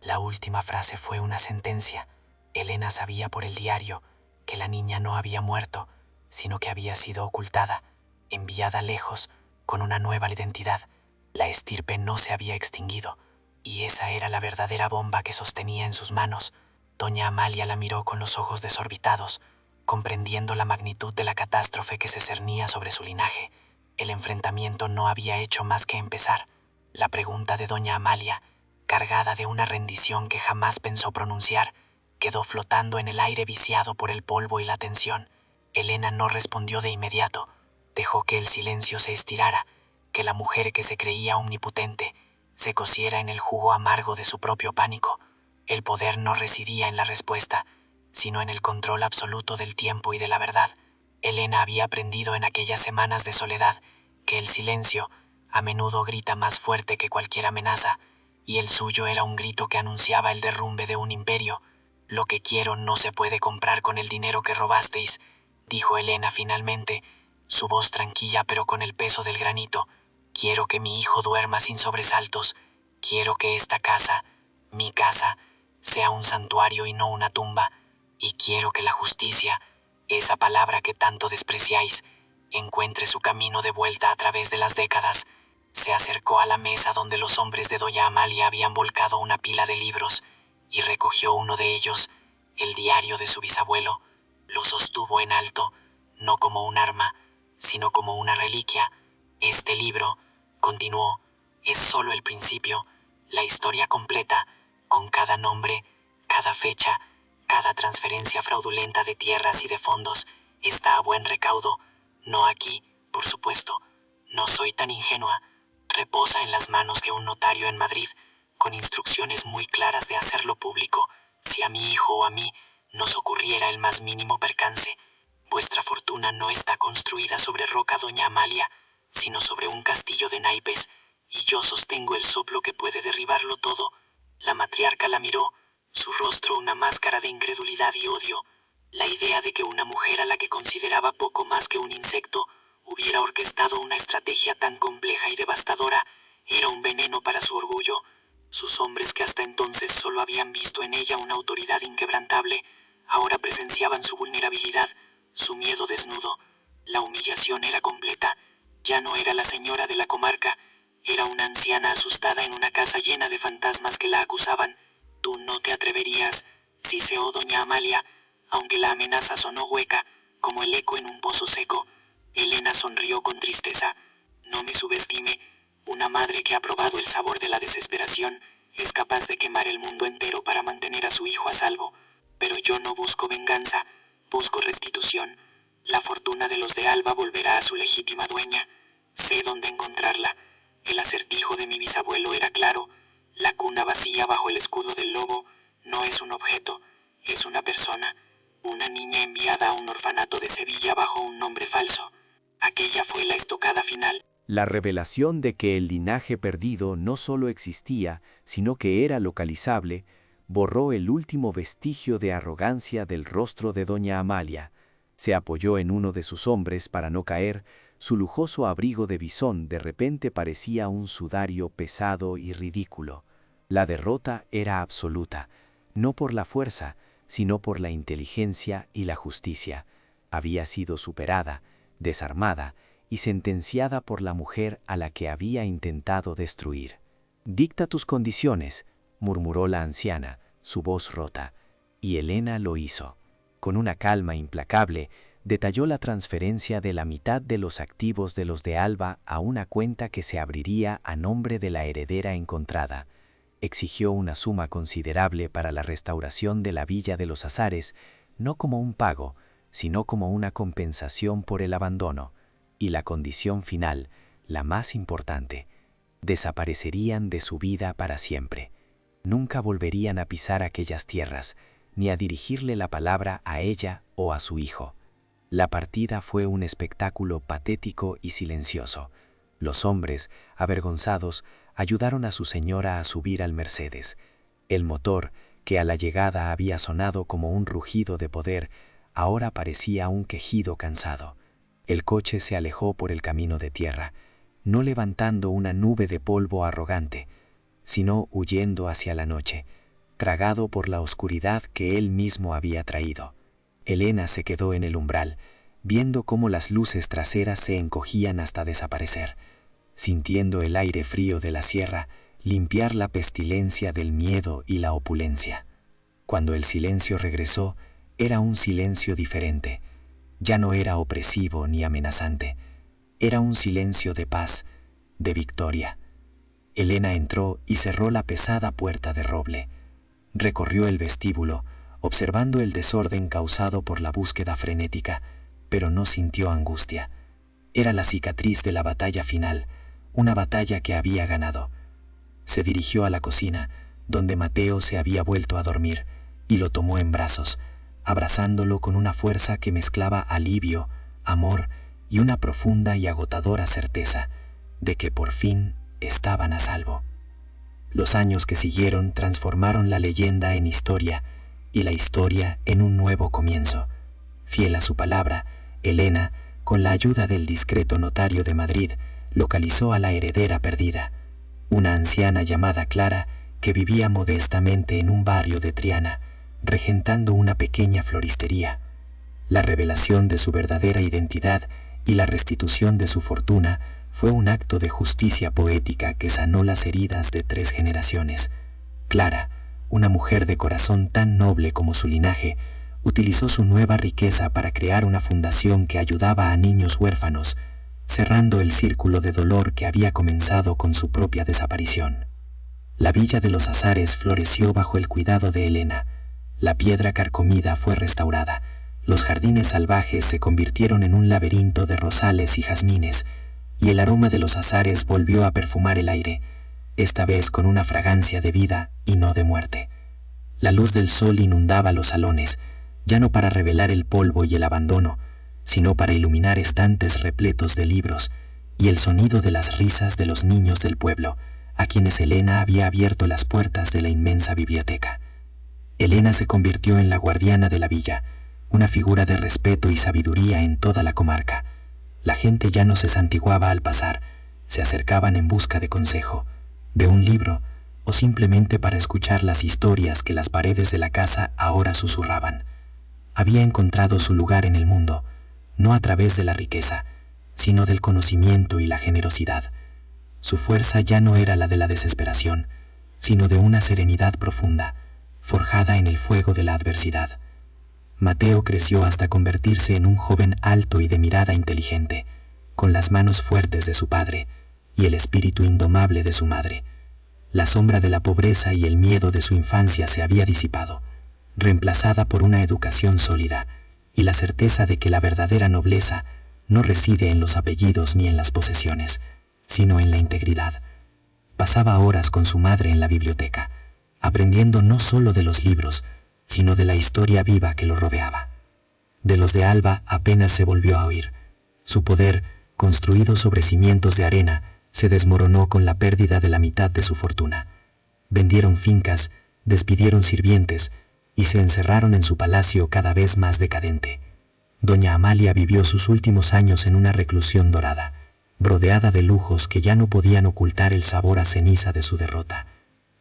La última frase fue una sentencia. Elena sabía por el diario que la niña no había muerto, sino que había sido ocultada, enviada lejos, con una nueva identidad. La estirpe no se había extinguido, y esa era la verdadera bomba que sostenía en sus manos. Doña Amalia la miró con los ojos desorbitados, comprendiendo la magnitud de la catástrofe que se cernía sobre su linaje. El enfrentamiento no había hecho más que empezar. La pregunta de doña Amalia, cargada de una rendición que jamás pensó pronunciar, quedó flotando en el aire viciado por el polvo y la tensión. Elena no respondió de inmediato. Dejó que el silencio se estirara, que la mujer que se creía omnipotente se cociera en el jugo amargo de su propio pánico. El poder no residía en la respuesta, sino en el control absoluto del tiempo y de la verdad. Elena había aprendido en aquellas semanas de soledad que el silencio a menudo grita más fuerte que cualquier amenaza, y el suyo era un grito que anunciaba el derrumbe de un imperio. «Lo que quiero no se puede comprar con el dinero que robasteis», dijo Elena finalmente, su voz tranquila pero con el peso del granito. Quiero que mi hijo duerma sin sobresaltos. Quiero que esta casa, mi casa, sea un santuario y no una tumba. Y quiero que la justicia, esa palabra que tanto despreciáis, encuentre su camino de vuelta a través de las décadas. Se acercó a la mesa donde los hombres de doña Amalia habían volcado una pila de libros y recogió uno de ellos, el diario de su bisabuelo. Lo sostuvo en alto, no como un arma, sino como una reliquia. Este libro, continuó, es solo el principio, la historia completa, con cada nombre, cada fecha, cada transferencia fraudulenta de tierras y de fondos. Está a buen recaudo. No aquí, por supuesto. No soy tan ingenua. Reposa en las manos de un notario en Madrid, con instrucciones muy claras de hacerlo público, si a mi hijo o a mí nos ocurriera el más mínimo percance. Vuestra fortuna no está construida sobre roca, doña Amalia, sino sobre un castillo de naipes, y yo sostengo el soplo que puede derribarlo todo. La matriarca la miró, su rostro una máscara de incredulidad y odio. La idea de que una mujer a la que consideraba poco más que un insecto hubiera orquestado una estrategia tan compleja y devastadora era un veneno para su orgullo. Sus hombres, que hasta entonces solo habían visto en ella una autoridad inquebrantable, ahora presenciaban su vulnerabilidad, su miedo desnudo. La humillación era completa. Ya no era la señora de la comarca, era una anciana asustada en una casa llena de fantasmas que la acusaban. Tú no te atreverías, siseó doña Amalia, aunque la amenaza sonó hueca, como el eco en un pozo seco. Elena sonrió con tristeza. No me subestime. Una madre que ha probado el sabor de la desesperación es capaz de quemar el mundo entero para mantener a su hijo a salvo. Pero yo no busco venganza, busco restitución. La fortuna de los de Alba volverá a su legítima dueña. Sé dónde encontrarla. El acertijo de mi bisabuelo era claro. La cuna vacía bajo el escudo del lobo no es un objeto, es una persona. Una niña enviada a un orfanato de Sevilla bajo un nombre falso. Aquella fue la estocada final. La revelación de que el linaje perdido no solo existía, sino que era localizable, borró el último vestigio de arrogancia del rostro de doña Amalia. Se apoyó en uno de sus hombres para no caer. Su lujoso abrigo de bisón de repente parecía un sudario pesado y ridículo. La derrota era absoluta, no por la fuerza, sino por la inteligencia y la justicia. Había sido superada, desarmada y sentenciada por la mujer a la que había intentado destruir. «Dicta tus condiciones», murmuró la anciana, su voz rota, y Elena lo hizo. Con una calma implacable, detalló la transferencia de la mitad de los activos de los de Alba a una cuenta que se abriría a nombre de la heredera encontrada. Exigió una suma considerable para la restauración de la Villa de los Azares, no como un pago, sino como una compensación por el abandono. Y la condición final, la más importante, desaparecerían de su vida para siempre. Nunca volverían a pisar aquellas tierras, ni a dirigirle la palabra a ella o a su hijo. La partida fue un espectáculo patético y silencioso. Los hombres, avergonzados, ayudaron a su señora a subir al Mercedes. El motor, que a la llegada había sonado como un rugido de poder, ahora parecía un quejido cansado. El coche se alejó por el camino de tierra, no levantando una nube de polvo arrogante, sino huyendo hacia la noche, tragado por la oscuridad que él mismo había traído. Elena se quedó en el umbral, viendo cómo las luces traseras se encogían hasta desaparecer, sintiendo el aire frío de la sierra limpiar la pestilencia del miedo y la opulencia. Cuando el silencio regresó, era un silencio diferente. Ya no era opresivo ni amenazante. Era un silencio de paz, de victoria. Elena entró y cerró la pesada puerta de roble. Recorrió el vestíbulo, observando el desorden causado por la búsqueda frenética, pero no sintió angustia. Era la cicatriz de la batalla final, una batalla que había ganado. Se dirigió a la cocina, donde Mateo se había vuelto a dormir, y lo tomó en brazos, abrazándolo con una fuerza que mezclaba alivio, amor y una profunda y agotadora certeza de que por fin estaban a salvo. Los años que siguieron transformaron la leyenda en historia y la historia en un nuevo comienzo. Fiel a su palabra, Elena, con la ayuda del discreto notario de Madrid, localizó a la heredera perdida, una anciana llamada Clara que vivía modestamente en un barrio de Triana, regentando una pequeña floristería. La revelación de su verdadera identidad y la restitución de su fortuna fue un acto de justicia poética que sanó las heridas de 3 generaciones. Clara, una mujer de corazón tan noble como su linaje, utilizó su nueva riqueza para crear una fundación que ayudaba a niños huérfanos, cerrando el círculo de dolor que había comenzado con su propia desaparición. La villa de los Azares floreció bajo el cuidado de Elena. La piedra carcomida fue restaurada. Los jardines salvajes se convirtieron en un laberinto de rosales y jazmines, y el aroma de los Azares volvió a perfumar el aire, esta vez con una fragancia de vida y no de muerte. La luz del sol inundaba los salones, ya no para revelar el polvo y el abandono, sino para iluminar estantes repletos de libros y el sonido de las risas de los niños del pueblo, a quienes Elena había abierto las puertas de la inmensa biblioteca. Elena se convirtió en la guardiana de la villa, una figura de respeto y sabiduría en toda la comarca. La gente ya no se santiguaba al pasar, se acercaban en busca de consejo, de un libro, o simplemente para escuchar las historias que las paredes de la casa ahora susurraban. Había encontrado su lugar en el mundo, no a través de la riqueza, sino del conocimiento y la generosidad. Su fuerza ya no era la de la desesperación, sino de una serenidad profunda, forjada en el fuego de la adversidad. Mateo creció hasta convertirse en un joven alto y de mirada inteligente, con las manos fuertes de su padre y el espíritu indomable de su madre. La sombra de la pobreza y el miedo de su infancia se había disipado, reemplazada por una educación sólida y la certeza de que la verdadera nobleza no reside en los apellidos ni en las posesiones, sino en la integridad. Pasaba horas con su madre en la biblioteca, aprendiendo no solo de los libros, sino de la historia viva que lo rodeaba. De los de Alba apenas se volvió a oír. Su poder, construido sobre cimientos de arena, se desmoronó con la pérdida de la mitad de su fortuna. Vendieron fincas, despidieron sirvientes y se encerraron en su palacio cada vez más decadente. Doña Amalia vivió sus últimos años en una reclusión dorada, rodeada de lujos que ya no podían ocultar el sabor a ceniza de su derrota.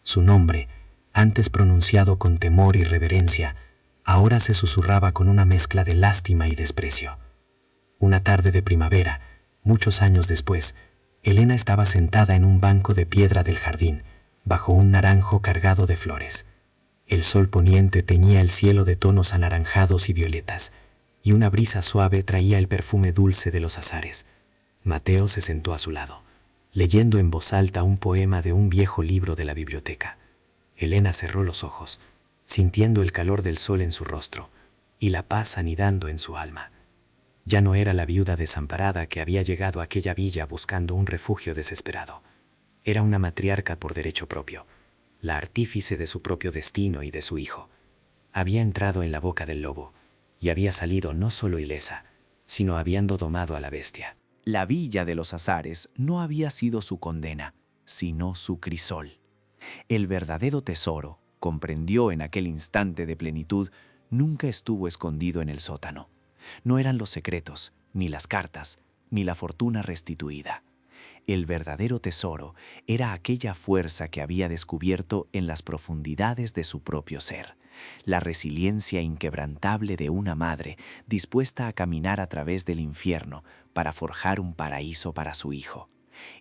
Su nombre, antes pronunciado con temor y reverencia, ahora se susurraba con una mezcla de lástima y desprecio. Una tarde de primavera, muchos años después, Elena estaba sentada en un banco de piedra del jardín, bajo un naranjo cargado de flores. El sol poniente teñía el cielo de tonos anaranjados y violetas, y una brisa suave traía el perfume dulce de los azares. Mateo se sentó a su lado, leyendo en voz alta un poema de un viejo libro de la biblioteca. Elena cerró los ojos, sintiendo el calor del sol en su rostro y la paz anidando en su alma. Ya no era la viuda desamparada que había llegado a aquella villa buscando un refugio desesperado. Era una matriarca por derecho propio, la artífice de su propio destino y de su hijo. Había entrado en la boca del lobo y había salido no solo ilesa, sino habiendo domado a la bestia. La villa de los Azares no había sido su condena, sino su crisol. El verdadero tesoro, comprendió en aquel instante de plenitud, nunca estuvo escondido en el sótano. No eran los secretos, ni las cartas, ni la fortuna restituida. El verdadero tesoro era aquella fuerza que había descubierto en las profundidades de su propio ser, la resiliencia inquebrantable de una madre dispuesta a caminar a través del infierno para forjar un paraíso para su hijo.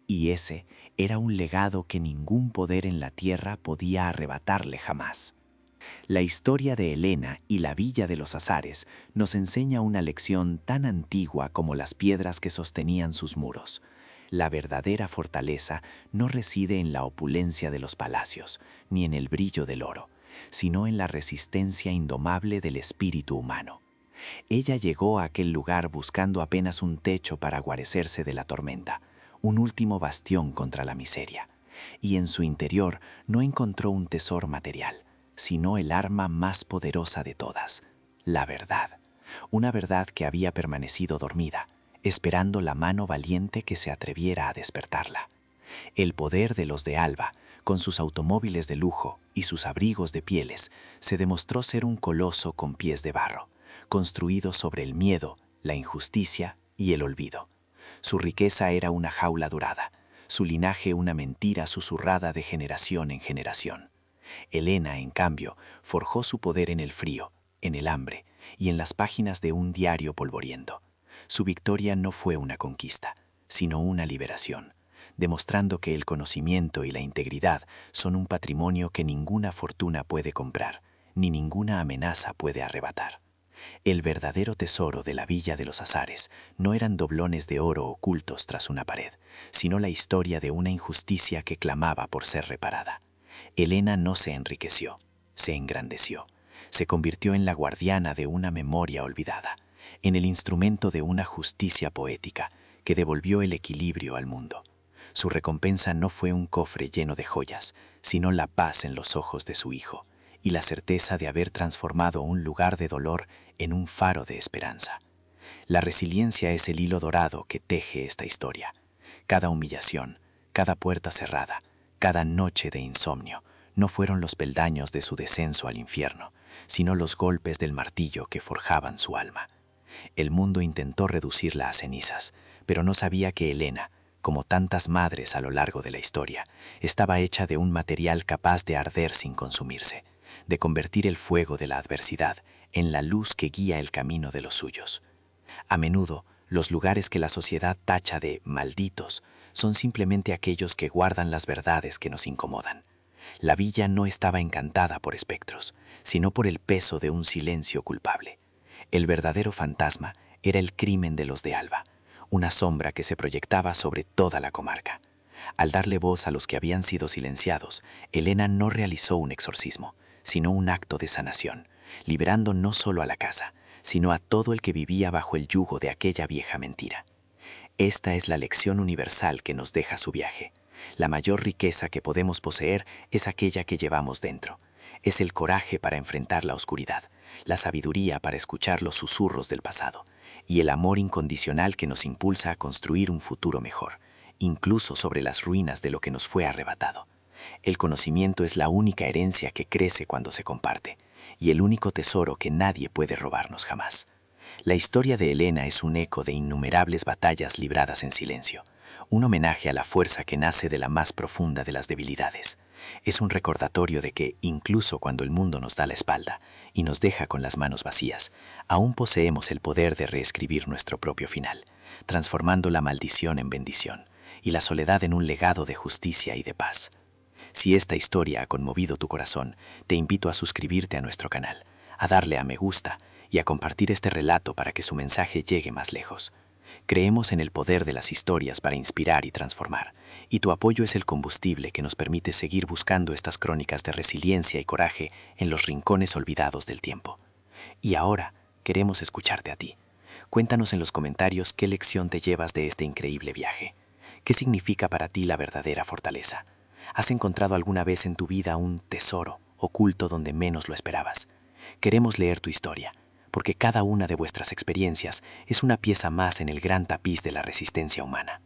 Y ese era un legado que ningún poder en la tierra podía arrebatarle jamás. La historia de Elena y la villa de los Azares nos enseña una lección tan antigua como las piedras que sostenían sus muros. La verdadera fortaleza no reside en la opulencia de los palacios, ni en el brillo del oro, sino en la resistencia indomable del espíritu humano. Ella llegó a aquel lugar buscando apenas un techo para guarecerse de la tormenta, un último bastión contra la miseria, y en su interior no encontró un tesoro material, sino el arma más poderosa de todas, la verdad, una verdad que había permanecido dormida, esperando la mano valiente que se atreviera a despertarla. El poder de los de Alba, con sus automóviles de lujo y sus abrigos de pieles, se demostró ser un coloso con pies de barro, construido sobre el miedo la injusticia y el olvido. Su riqueza era una jaula dorada, su linaje una mentira susurrada de generación en generación. Helena, en cambio, forjó su poder en el frío, en el hambre y en las páginas de un diario polvoriento. Su victoria no fue una conquista, sino una liberación, demostrando que el conocimiento y la integridad son un patrimonio que ninguna fortuna puede comprar, ni ninguna amenaza puede arrebatar. El verdadero tesoro de la Villa de los Azares no eran doblones de oro ocultos tras una pared, sino la historia de una injusticia que clamaba por ser reparada. Helena no se enriqueció, se engrandeció, se convirtió en la guardiana de una memoria olvidada, en el instrumento de una justicia poética que devolvió el equilibrio al mundo. Su recompensa no fue un cofre lleno de joyas, sino la paz en los ojos de su hijo y la certeza de haber transformado un lugar de dolor en un faro de esperanza. La resiliencia es el hilo dorado que teje esta historia. Cada humillación, cada puerta cerrada, cada noche de insomnio no fueron los peldaños de su descenso al infierno, sino los golpes del martillo que forjaban su alma. El mundo intentó reducirla a cenizas, pero no sabía que Helena, como tantas madres a lo largo de la historia, estaba hecha de un material capaz de arder sin consumirse, de convertir el fuego de la adversidad en la luz que guía el camino de los suyos. A menudo, los lugares que la sociedad tacha de malditos son simplemente aquellos que guardan las verdades que nos incomodan. La villa no estaba encantada por espectros, sino por el peso de un silencio culpable. El verdadero fantasma era el crimen de los de Alba, una sombra que se proyectaba sobre toda la comarca. Al darle voz a los que habían sido silenciados, Helena no realizó un exorcismo, sino un acto de sanación, liberando no solo a la casa, sino a todo el que vivía bajo el yugo de aquella vieja mentira. Esta es la lección universal que nos deja su viaje. La mayor riqueza que podemos poseer es aquella que llevamos dentro. Es el coraje para enfrentar la oscuridad, la sabiduría para escuchar los susurros del pasado, y el amor incondicional que nos impulsa a construir un futuro mejor, incluso sobre las ruinas de lo que nos fue arrebatado. El conocimiento es la única herencia que crece cuando se comparte, y el único tesoro que nadie puede robarnos jamás. La historia de Helena es un eco de innumerables batallas libradas en silencio, un homenaje a la fuerza que nace de la más profunda de las debilidades. Es un recordatorio de que, incluso cuando el mundo nos da la espalda y nos deja con las manos vacías, aún poseemos el poder de reescribir nuestro propio final, transformando la maldición en bendición y la soledad en un legado de justicia y de paz. Si esta historia ha conmovido tu corazón, te invito a suscribirte a nuestro canal, a darle a me gusta y a compartir este relato para que su mensaje llegue más lejos. Creemos en el poder de las historias para inspirar y transformar, y tu apoyo es el combustible que nos permite seguir buscando estas crónicas de resiliencia y coraje en los rincones olvidados del tiempo. Y ahora queremos escucharte a ti. Cuéntanos en los comentarios qué lección te llevas de este increíble viaje. ¿Qué significa para ti la verdadera fortaleza? ¿Has encontrado alguna vez en tu vida un tesoro oculto donde menos lo esperabas? Queremos leer tu historia, porque cada una de vuestras experiencias es una pieza más en el gran tapiz de la resistencia humana.